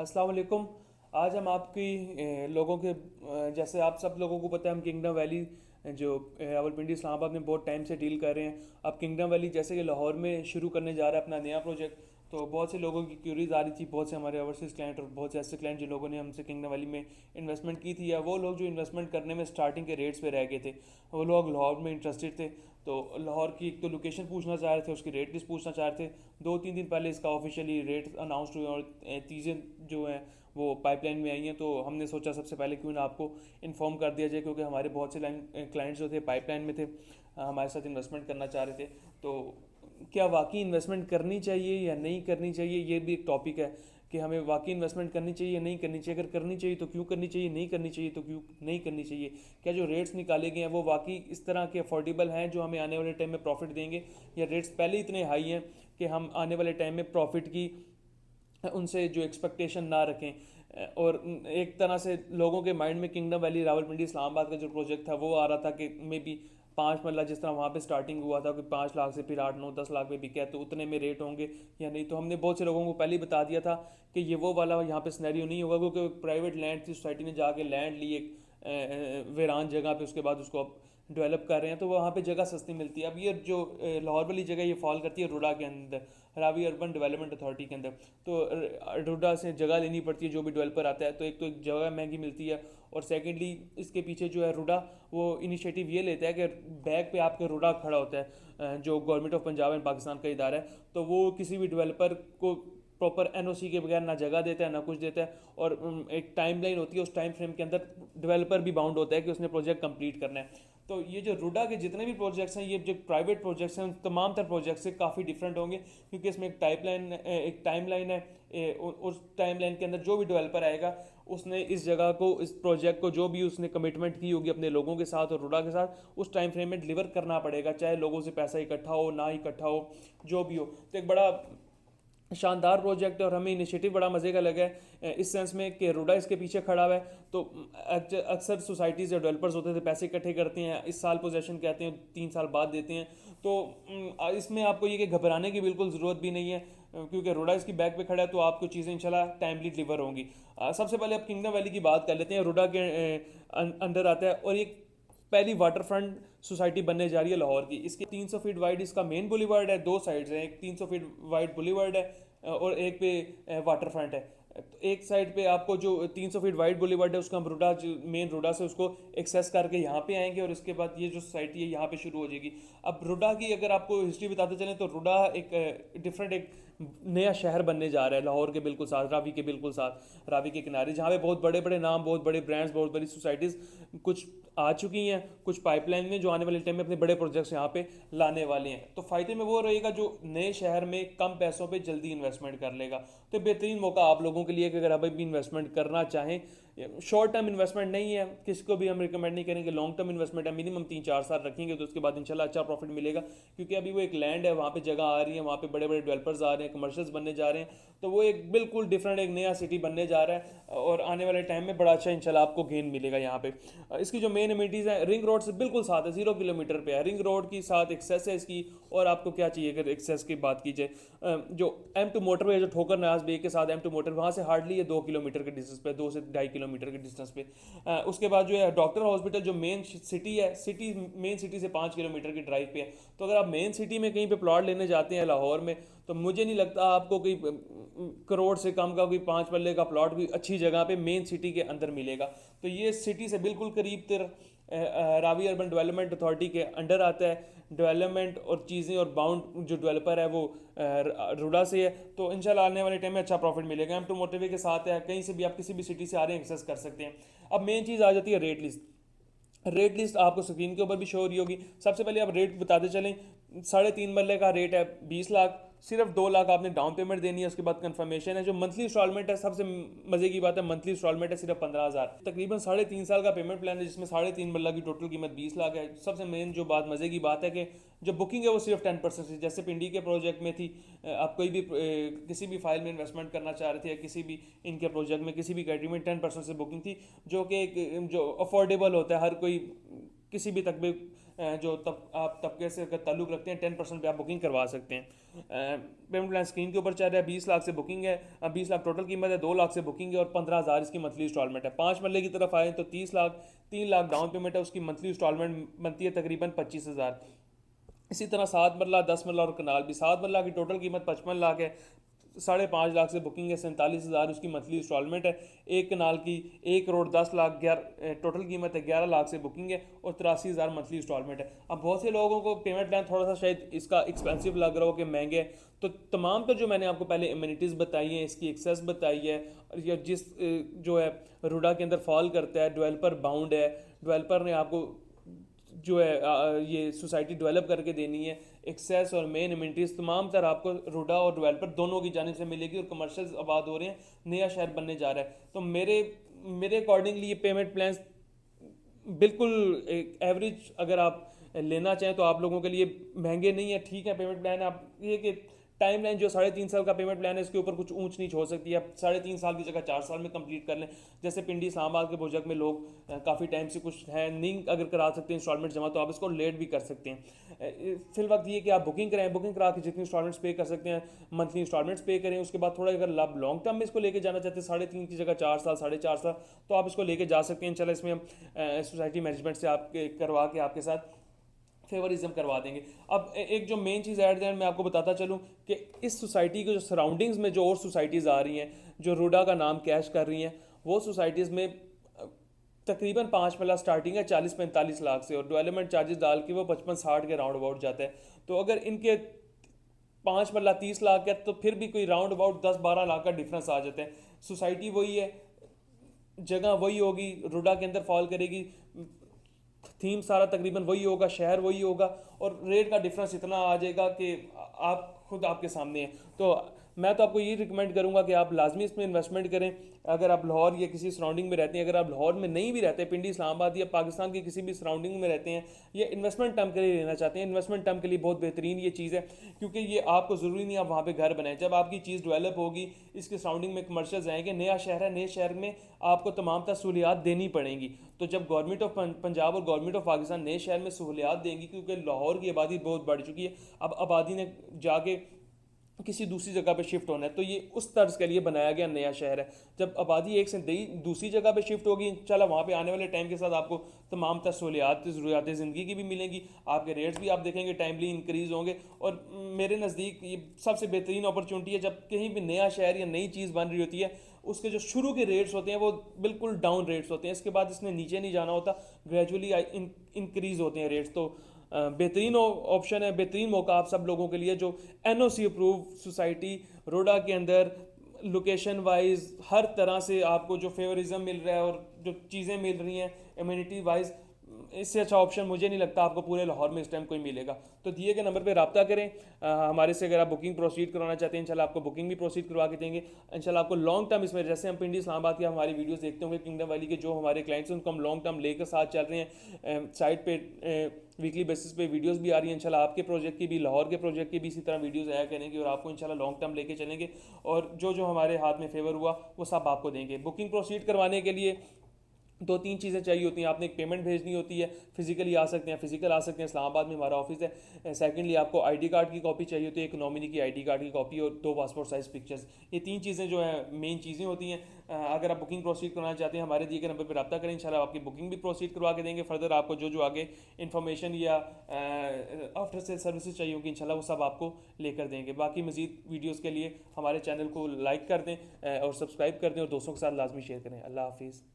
अस्सलाम वालेकुम। आज हम आपकी लोगों के जैसे आप सब लोगों को पता है, हम किंगडम वैली जो रावलपिंडी इस्लामाबाद में बहुत टाइम से डील कर रहे हैं। अब किंगडम वैली जैसे कि लाहौर में शुरू करने जा रहा है अपना नया प्रोजेक्ट, तो बहुत से लोगों की क्यूरीज आ रही थी, बहुत से हमारे ओवरसीज़ क्लाइंट और बहुत से ऐसे क्लाइंट जिन लोगों ने हमसे किंगडम वैली में इन्वेस्टमेंट की थी, या वो लोग जो इन्वेस्टमेंट करने में स्टार्टिंग के रेट्स पे रह गए थे, वो लोग लाहौर में इंटरेस्टेड थे। तो लाहौर की एक तो लोकेशन पूछना चाह रहे थे, उसकी रेट लिस्ट पूछना चाह रहे थे। 2-3 दिन पहले इसका ऑफिशियली रेट अनाउंस हुए और चीज़ें जो हैं वो पाइपलाइन में आई हैं। तो हमने सोचा सबसे पहले क्यों ना आपको इन्फॉर्म कर दिया जाए, क्योंकि हमारे बहुत से क्लाइंट्स जो थे पाइपलाइन में थे, हमारे साथ इन्वेस्टमेंट करना चाह रहे थे। तो क्या वाकई इन्वेस्टमेंट करनी चाहिए या नहीं करनी चाहिए, ये भी एक टॉपिक है कि हमें वाकई इन्वेस्टमेंट करनी चाहिए या नहीं करनी चाहिए। अगर करनी चाहिए तो क्यों करनी चाहिए, नहीं करनी चाहिए तो क्यों नहीं करनी चाहिए। क्या जो रेट्स निकाले गए हैं वो वाकई इस तरह के अफोर्डेबल हैं जो हमें आने वाले टाइम में प्रॉफिट देंगे, या रेट्स पहले इतने हाई हैं कि हम आने वाले टाइम में प्रॉफिट की उनसे जो एक्सपेक्टेशन ना रखें। और एक तरह से लोगों के माइंड में किंगडम वैली रावलपिंडी इस्लामाबाद का जो प्रोजेक्ट था वो आ रहा था कि मे बी 5 मरला जिस तरह वहाँ पे स्टार्टिंग हुआ था कि 5 लाख से फिर 8-9-10 लाख पे बिका है, तो उतने में रेट होंगे या नहीं। तो हमने बहुत से लोगों को पहले ही बता दिया था कि ये वो वाला यहाँ पे सिनेरियो नहीं होगा, क्योंकि प्राइवेट लैंड थी, सोसाइटी ने जाके लैंड ली एक वीरान जगह पे, उसके बाद उसको अब डेवलप कर रहे हैं, तो वहाँ पे जगह सस्ती मिलती है। अब ये जो लाहौर वाली जगह ये फॉल करती है रुड़ा के अंदर, रावी अर्बन डेवलपमेंट अथॉरिटी के अंदर। तो रुड़ा से जगह लेनी पड़ती है जो भी डेवलपर आता है, तो एक जगह महंगी मिलती है, और सेकेंडली इसके पीछे जो है रुड़ा वो इनिशिएटिव ये लेता है कि बैक पे आपके रुड़ा खड़ा होता है, जो government of Punjab and Pakistan का इदारा है। तो वो किसी भी डेवलपर को प्रॉपर एनओसी के बगैर ना जगह देता है ना कुछ देता है, और एक टाइमलाइन होती है, उस टाइम फ्रेम के अंदर डेवलपर भी बाउंड होता है कि उसने प्रोजेक्ट कंप्लीट करना है। तो ये जो रुडा के जितने भी प्रोजेक्ट्स हैं, ये जो प्राइवेट प्रोजेक्ट्स हैं, उन तमाम तर प्रोजेक्ट से काफ़ी डिफरेंट होंगे, क्योंकि इसमें एक टाइमलाइन है। उस टाइमलाइन के अंदर जो भी डेवलपर आएगा उसने इस जगह को, इस प्रोजेक्ट को, जो भी उसने कमिटमेंट की होगी अपने लोगों के साथ और रुडा के साथ, उस टाइम फ्रेम में डिलीवर करना पड़ेगा, चाहे लोगों से पैसा इकट्ठा हो ना इकट्ठा हो, जो भी हो। तो एक बड़ा शानदार प्रोजेक्ट है और हमें इनिशिएटिव बड़ा मज़े का लगा है, इस सेंस में कि रुडा इसके पीछे खड़ा हुआ है। तो अक्सर सोसाइटीज़ या डेवलपर्स होते थे, पैसे इकट्ठे करते हैं, इस साल पोजेशन कहते हैं, 3 साल बाद देते हैं। तो इसमें आपको ये कि घबराने की बिल्कुल ज़रूरत भी नहीं है, क्योंकि रुडा इसकी बैक पे खड़ा है, तो आपको चीज़ें इंशाल्लाह टाइमली डिलीवर होंगी। सबसे पहले आप किंगडम वैली की बात कर लेते हैं। रुडा के अंडर आता है, और एक पहली वाटर फ्रंट सोसाइटी बनने जा रही है लाहौर की। इसके 300 फीट वाइड इसका मेन बुलीवर्ड है, दो साइड्स हैं, एक 300 फीट वाइड बुलीवर्ड है और एक पे वाटर फ्रंट है। तो एक साइड पे आपको जो 300 फीट वाइड बुलीवर्ड है उसका हम रुडा, मेन रुडा से उसको एक्सेस करके यहाँ पे आएंगे, और इसके बाद ये जो सोसाइटी है यहाँ पे शुरू हो जाएगी। अब रुडा की अगर आपको हिस्ट्री बताते चलें तो रुडा एक डिफरेंट, एक नया शहर बनने जा रहा है लाहौर के बिल्कुल साथ, रावी के बिल्कुल साथ, रावी के किनारे, जहाँ पे बहुत बड़े बड़े नाम, बहुत बड़े ब्रांड्स, बहुत बड़ी सोसाइटीज़ कुछ आ चुकी हैं, कुछ पाइपलाइन में, जो आने वाले टाइम में अपने बड़े प्रोजेक्ट्स यहाँ पे लाने वाले हैं। तो फायदे में वो रहेगा जो नए शहर में कम पैसों पे जल्दी इन्वेस्टमेंट कर लेगा। तो बेहतरीन मौका आप लोगों के लिए कि अगर अभी भी इन्वेस्टमेंट करना चाहें, शॉर्ट टर्म इन्वेस्टमेंट नहीं है, किसी को भी हम रिकमेंड नहीं करेंगे, लॉन्ग टर्म इन्वेस्टमेंट है, मिनिमम 3-4 साल रखेंगे तो उसके बाद इंशाल्लाह अच्छा प्रॉफिट मिलेगा। क्योंकि अभी वो एक लैंड है, वहाँ पे जगह आ रही है, वहाँ पे बड़े बड़े डेवलपर्स आ रहे हैं, कमर्शियल्स बनने जा रहे हैं, तो वो एक बिल्कुल डिफरेंट एक नया सिटी बनने जा रहा है, और आने वाले टाइम में बड़ा अच्छा इंशाल्लाह आपको गेन मिलेगा यहाँ पे। इसकी जो मेन अमेनिटीज़ है, रिंग रोड से बिल्कुल साथ है, 0 किलोमीटर पे है, रिंग रोड की साथ एक्सेस है इसकी। और आपको क्या चाहिए अगर एक्सेस की बात की जाए, जो M2 मोटरवे है, जो ठोकर नवाज बे के साथ M2 मोटर, वहाँ से हार्डली ये 2 किलोमीटर के डिस्टेंस पे, 2 से 2.5 किलोमीटर के डिस्टेंस पे। उसके बाद जो है डॉक्टर हॉस्पिटल, जो मेन सिटी है, मेन सिटी से 5 किलोमीटर की ड्राइव पे है। तो अगर आप मेन सिटी में कहीं पे प्लॉट लेने जाते हैं लाहौर में, तो मुझे नहीं लगता आपको कोई करोड़ से कम का कोई 5 मरले का प्लॉट कोई अच्छी जगह पे मेन सिटी के अंदर मिलेगा। तो ये सिटी से बिल्कुल करीब तर रावी अर्बन डेवलपमेंट अथॉरिटी के अंडर आता है। डेवलपमेंट और चीज़ें और बाउंड जो डेवलपर है वो रुडा से है। तो इंशाल्लाह आने वाले टाइम में अच्छा प्रॉफिट मिलेगा। M2 मोटरवे के साथ है, कहीं से भी आप किसी भी सिटी से आ रहे हैं एक्सेस कर सकते हैं। अब मेन चीज़ आ जाती है रेट लिस्ट। रेट लिस्ट आपको स्क्रीन के ऊपर भी शो हो रही होगी। सबसे पहले आप रेट बताते चलें। 3.5 मरले का रेट है 20 लाख, सिर्फ 2 लाख आपने डाउन पेमेंट देनी है, उसके बाद कंफर्मेशन है। जो मंथली इंस्टॉलमेंट है, सबसे मजे की बात है, मंथली इंस्टॉलमेंट है सिर्फ 15,000, तकरीबन 3.5 साल का पेमेंट प्लान है, जिसमें 3.5 मरला की टोटल कीमत 20 लाख है। सबसे मेन जो बात मजे की बात है कि जो बुकिंग है वो सिर्फ 10% से, जैसे पिंडी के प्रोजेक्ट में थी, आप कोई भी किसी भी फाइल में इन्वेस्टमेंट करना चाह रहे थे, या किसी भी इनके प्रोजेक्ट में किसी भी कैटेगरी में 10% से बुकिंग थी, जो कि एक जो अफोर्डेबल होता है, हर कोई किसी भी तक जो तब आप तबके से अगर ताल्लुक़ रखते हैं 10% पे आप बुकिंग करवा सकते हैं। पेमेंट प्लान स्क्रीन के ऊपर चल रहा है, 20 लाख से बुकिंग है, 20 लाख टोटल कीमत है, 2 लाख से बुकिंग है और 15,000 इसकी मंथली इंस्टॉलमेंट है। 5 मरले की तरफ आए तो 30 लाख, 3 लाख डाउन पेमेंट है, उसकी मंथली इंस्टॉलमेंट बनती है तकरीबन 25,000। इसी तरह 7 मरला, 10 मरला और कनाल भी, 7 मरला की टोटल कीमत 55 लाख है, 5.5 लाख से बुकिंग है, 47,000 उसकी मंथली इंस्टॉलमेंट है। एक कनाल की 1 करोड़ 10 लाख, 11 टोटल कीमत है, 11 लाख से बुकिंग है और 83,000 मंथली इंस्टॉलमेंट है। अब बहुत से लोगों को पेमेंट प्लान थोड़ा सा शायद इसका एक्सपेंसिव लग रहा हो कि महंगे है, तो तमाम तो जो मैंने आपको पहले एमिनिटीज़ बताई हैं, इसकी एक्सेस बताई है, और या जिस जो है रुडा के अंदर फॉल करता है, डेवलपर बाउंड है, डेवलपर ने आपको जो है ये सोसाइटी डेवलप करके देनी है, एक्सेस और मेन एमिनिटीज़ तमाम तरह आपको रुडा और डेवलपर दोनों की जानिब से मिलेगी और कमर्शियल आबाद हो रहे हैं, नया शहर बनने जा रहा है। तो मेरे अकॉर्डिंगली ये पेमेंट प्लान्स बिल्कुल एवरेज अगर आप लेना चाहें तो आप लोगों के लिए महंगे नहीं है, ठीक है पेमेंट प्लान। आप ये कि टाइम लाइन जो 3.5 साल का पेमेंट प्लान है इसके ऊपर कुछ ऊंच नीच हो सकती है, आप 3.5 साल की जगह 4 साल में कंप्लीट कर लें। जैसे पिंडी इस्लामाबाद के प्रोजेक्ट में लोग काफ़ी टाइम से कुछ है नहीं अगर करा सकते हैं इंस्टॉलमेंट जमा, तो आप इसको लेट भी कर सकते हैं। फिल वक्त ये कि आप बुकिंग कराएं, बुकिंग करा के जितनी इंस्टॉलमेंट्स पे कर सकते हैं मंथली इंस्टॉलमेंट्स पे करें। उसके बाद थोड़ा अगर आप लॉन्ग टर्म में इसको लेके जाना चाहते हैं 3.5 की जगह 4 साल, 4.5 साल, तो आप इसको लेके जा सकते हैं। इंशाल्लाह इसमें हम सोसाइटी मैनेजमेंट से आपके करवा के आपके साथ फेवरिज्म करवा देंगे। अब एक जो main cheese at the end मैं आपको बताता चलूँ कि इस सोसाइटी के जो सराउंडिंग्स में जो और सोसाइटीज़ आ रही हैं जो रुडा का नाम कैश कर रही हैं, वो सोसाइटीज़ में तकरीबन 5 मरला स्टार्टिंग है 40-45 लाख से और डेवलपमेंट चार्जेस डाल के वो 55-60 के राउंड अबाउट जाता है। तो अगर इनके 5 मरला 30 लाख है तो फिर भी कोई राउंड अबाउट 10-12 लाख का डिफरेंस आ जाता है। सोसाइटी वही है, जगह वही होगी, रुडा के अंदर फॉल करेगी, थीम सारा तकरीबन वही होगा, शहर वही होगा और रेट का डिफरेंस इतना आ जाएगा कि आप खुद आपके सामने हैं। तो मैं तो आपको ये रिकमेंड करूंगा कि आप लाजमी इसमें इन्वेस्टमेंट करें। अगर आप लाहौर या किसी सराउंडिंग में रहते हैं, अगर आप लाहौर में नहीं भी रहते, पिंडी इस्लामाबाद या पाकिस्तान की किसी भी सराउंडिंग में रहते हैं, या इन्वेस्टमेंट टर्म के लिए लेना चाहते हैं, इन्वेस्टमेंट टर्म के लिए बहुत बेहतरीन ये चीज़ है, क्योंकि ये आपको ज़रूरी नहीं आप वहाँ पर घर बनाएं। जब आपकी चीज़ डेवलप होगी, इसके सराउंडिंग में कमर्शियल्स आएंगे, नया शहर है, नए शहर में आपको तमाम तरह सहूलियात देनी पड़ेंगी। तो जब गवर्नमेंट ऑफ पंजाब और गवर्नमेंट ऑफ पाकिस्तान नए शहर में सहूलियात देंगी, क्योंकि लाहौर की आबादी बहुत बढ़ चुकी है, अब आबादी ने जाके किसी दूसरी जगह पे शिफ्ट होना है, तो ये उस तर्ज के लिए बनाया गया नया शहर है। जब आबादी एक से दूसरी जगह पे शिफ्ट होगी, इंशाल्लाह वहाँ पे आने वाले टाइम के साथ आपको तमाम तरह सहूलियात ज़रूरियात ज़िंदगी की भी मिलेंगी, आपके रेट्स भी आप देखेंगे टाइमली इंक्रीज़ होंगे। और मेरे नज़दीक ये सबसे बेहतरीन अपॉर्चुनिटी है जब कहीं भी नया शहर या नई चीज़ बन रही होती है, उसके जो शुरू के रेट्स होते हैं वो बिल्कुल डाउन रेट्स होते हैं, इसके बाद इसने नीचे नहीं जाना होता, ग्रेजुअली इंक्रीज़ होते हैं रेट्स। तो बेहतरीन ऑप्शन है, बेहतरीन मौका आप सब लोगों के लिए जो एनओसी अप्रूव सोसाइटी रोडा के अंदर लोकेशन वाइज हर तरह से आपको जो फेवरिज्म मिल रहा है और जो चीज़ें मिल रही हैं इम्यूनिटी वाइज, इससे अच्छा ऑप्शन मुझे नहीं लगता आपको पूरे लाहौर में इस टाइम कोई मिलेगा। तो दिए गए नंबर पे रब्ता करें हमारे से। अगर आप बुकिंग प्रोसीड करवाना चाहते हैं, इंशाल्लाह आपको बुकिंग भी प्रोसीड करवा के देंगे। इंशाल्लाह आपको लॉन्ग टर्म इसमें, जैसे हम पिंडी इस्लामाबाद की हमारी वीडियोस देखते होंगे, किंगडम वैली के जो हमारे क्लाइंट्स हैं उनको हम लॉन्ग टर्म लेकर साथ चल रहे हैं, साइट पे वीकली बेसिस पे वीडियोस भी आ रही हैं। इंशाल्लाह आपके प्रोजेक्ट की भी, लाहौर के प्रोजेक्ट की भी इसी तरह वीडियोस आया करेंगे और आपको इंशाल्लाह लॉन्ग टर्म लेके चलेंगे और जो जो हमारे हाथ में फेवर हुआ वो सब आपको देंगे। बुकिंग प्रोसीड करवाने के लिए 2-3 चीज़ें चाहिए होती हैं। आपने एक पेमेंट भेजनी होती है, फिजिकली आ सकते हैं, फिजिकल आ सकते हैं, इस्लामाबाद में हमारा ऑफिस है। सेकंडली आपको आईडी कार्ड की कॉपी चाहिए होती है, एक नॉमिनी की आईडी कार्ड की कॉपी और 2 पासपोर्ट साइज़ पिक्चर्स। ये 3 चीज़ें जो है मेन चीज़ें होती हैं। अगर आप बुकिंग प्रोसीड करना चाहते हैं हमारे दिए गए नंबर पर रब्ता करें, इंशाल्लाह आपकी बुकिंग भी प्रोसीड करवा के देंगे। फर्दर आपको जो जो आगे इन्फॉर्मेशन या आफ्टर सेल सर्विसेज चाहिए होगी इंशाल्लाह वो सब आपको लेकर देंगे। बाकी मज़ीद वीडियोज़ के लिए हमारे चैनल को लाइक कर दें और सब्सक्राइब कर दें और दोस्तों के साथ लाजमी शेयर करें। अल्लाह हाफिज़।